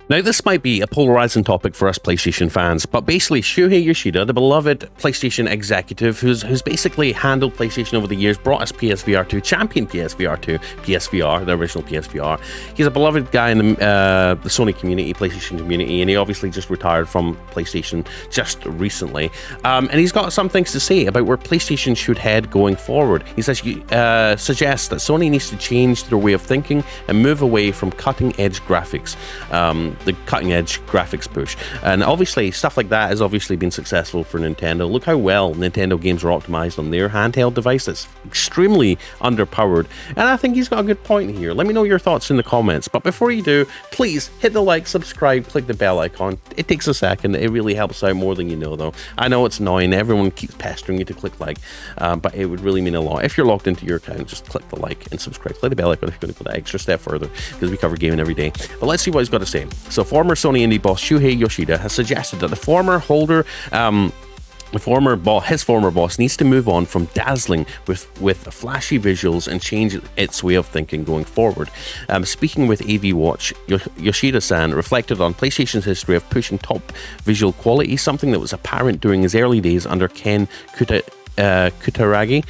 Now, this might be a polarizing topic for us PlayStation fans, but basically Shuhei Yoshida, the beloved PlayStation executive who's basically handled PlayStation over the years, brought us PSVR 2, championed PSVR 2, PSVR, the original PSVR. He's a beloved guy in the Sony community, PlayStation community, and he obviously just retired from PlayStation just recently. And he's got some things to say about where PlayStation should head going forward. He says, suggests that Sony needs to change their way of thinking and move away from cutting-edge graphics. The cutting-edge graphics push, and obviously stuff like that has obviously been successful for Nintendo. Look how well Nintendo games are optimized on their handheld device that's extremely underpowered, and I think he's got a good point here. Let me know your thoughts in the comments, but before you do, please hit the like, subscribe, click the bell icon. It takes a second, it really helps out more than you know though. I know it's annoying, everyone keeps pestering you to click like, but it would really mean a lot. If you're logged into your account, just click the like and subscribe, click the bell icon if you're going to go that extra step further, because we cover gaming every day. But let's see what he's got to say. So former Sony indie boss Shuhei Yoshida has suggested that his former boss needs to move on from dazzling with flashy visuals and change its way of thinking going forward. Speaking with AV Watch, Yoshida-san reflected on PlayStation's history of pushing top visual quality, something that was apparent during his early days under Ken Kutaragi,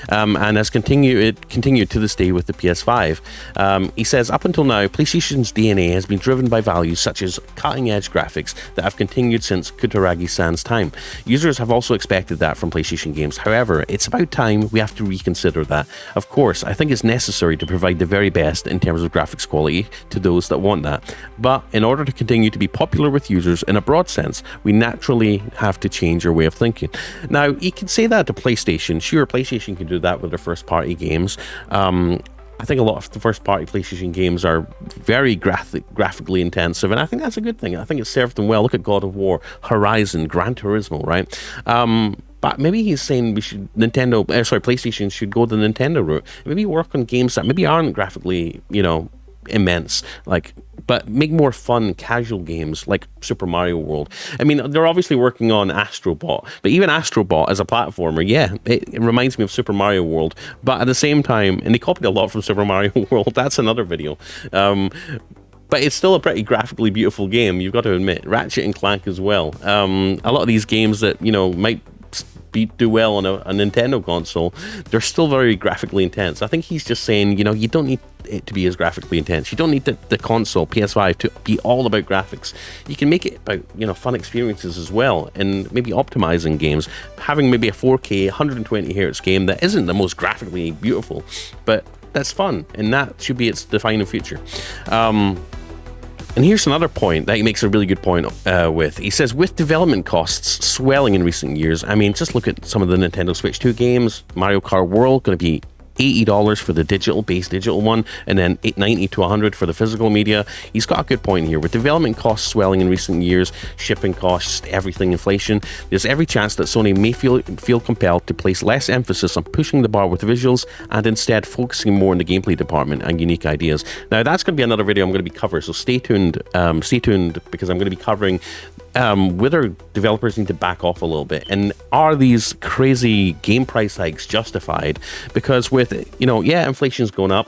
and has continued to this day with the PS5. He says, up until now, PlayStation's DNA has been driven by values such as cutting-edge graphics that have continued since Kutaragi-san's time. Users have also expected that from PlayStation games. However, it's about time we have to reconsider that. Of course, I think it's necessary to provide the very best in terms of graphics quality to those that want that. But in order to continue to be popular with users in a broad sense, we naturally have to change our way of thinking. Now, you can say that to PlayStation. Sure, PlayStation can do that with their first-party games. I think a lot of the first-party PlayStation games are very graphically intensive, and I think that's a good thing. I think it's served them well. Look at God of War, Horizon, Gran Turismo, right? But maybe he's saying PlayStation should go the Nintendo route. Maybe work on games that maybe aren't graphically, immense, but make more fun, casual games like Super Mario World. I mean, they're obviously working on Astrobot, but even Astrobot as a platformer, yeah, it reminds me of Super Mario World. But at the same time, and they copied a lot from Super Mario World, that's another video. But it's still a pretty graphically beautiful game, you've got to admit. Ratchet and Clank as well. A lot of these games that, might do well on a Nintendo console, they're still very graphically intense. I think he's just saying, you don't need it to be as graphically intense. You don't need the console, PS5, to be all about graphics. You can make it about, fun experiences as well, and maybe optimizing games. Having maybe a 4K, 120Hz game that isn't the most graphically beautiful, but that's fun, and that should be its defining feature. And here's another point that he makes a really good point with. He says, with development costs swelling in recent years, I mean, just look at some of the Nintendo Switch 2 games. Mario Kart World, going to be $80 for the base digital one, and then $90 to $100 for the physical media. He's got a good point here. With development costs swelling in recent years, shipping costs, everything, inflation, there's every chance that Sony may feel compelled to place less emphasis on pushing the bar with visuals and instead focusing more on the gameplay department and unique ideas. Now, that's going to be another video I'm going to be covering, so stay tuned because I'm going to be covering whether developers need to back off a little bit, and are these crazy game price hikes justified? Because with inflation's going up,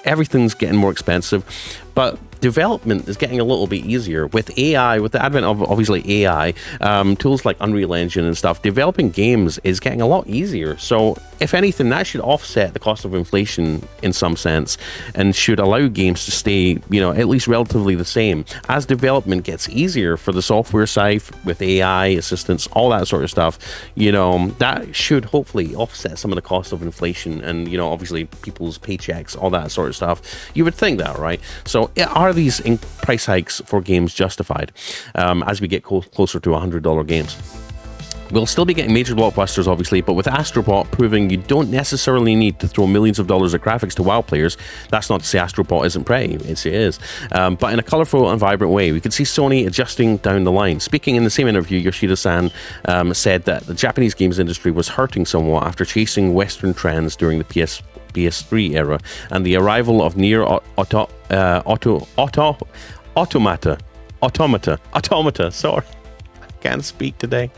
everything's getting more expensive, but development is getting a little bit easier with AI, with the advent of obviously AI, tools like Unreal Engine and stuff. Developing games is getting a lot easier. So if anything, that should offset the cost of inflation in some sense, and should allow games to stay, at least relatively the same. As development gets easier for the software side with AI assistance, all that sort of stuff, that should hopefully offset some of the cost of inflation and, obviously people's paychecks, all that sort of stuff. You would think that, right? So are these price hikes for games justified as we get closer to $100 games? We'll still be getting major blockbusters, obviously, but with Astrobot proving you don't necessarily need to throw millions of dollars at graphics to wow players. That's not to say Astrobot isn't pretty, it is. But in a colourful and vibrant way, we could see Sony adjusting down the line. Speaking in the same interview, Yoshida-san said that the Japanese games industry was hurting somewhat after chasing Western trends during the PS3 era, and the arrival of Nier Automata, sorry. can't speak today.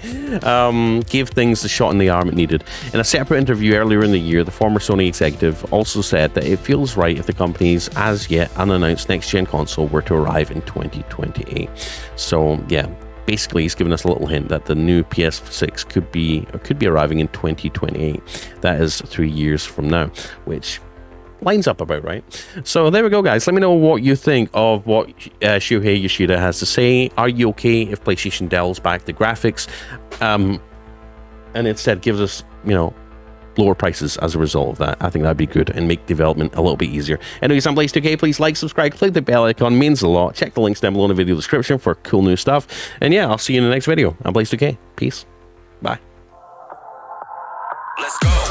Gave things the shot in the arm it needed. In a separate interview earlier in the year, the former Sony executive also said that it feels right if the company's as yet unannounced next-gen console were to arrive in 2028. So, yeah. Basically, he's given us a little hint that the new PS6 could be arriving in 2028. That is 3 years from now, which lines up about right. So there we go, guys. Let me know what you think of what Shuhei Yoshida has to say. Are you okay if PlayStation dials back the graphics and instead gives us, lower prices as a result of that? I think that'd be good and make development a little bit easier. Anyways, I'm Blaze2K. Please like, subscribe, click the bell icon, means a lot. Check the links down below in the video description for cool new stuff. And yeah, I'll see you in the next video. I'm Blaze2K. Peace. Bye. Let's go.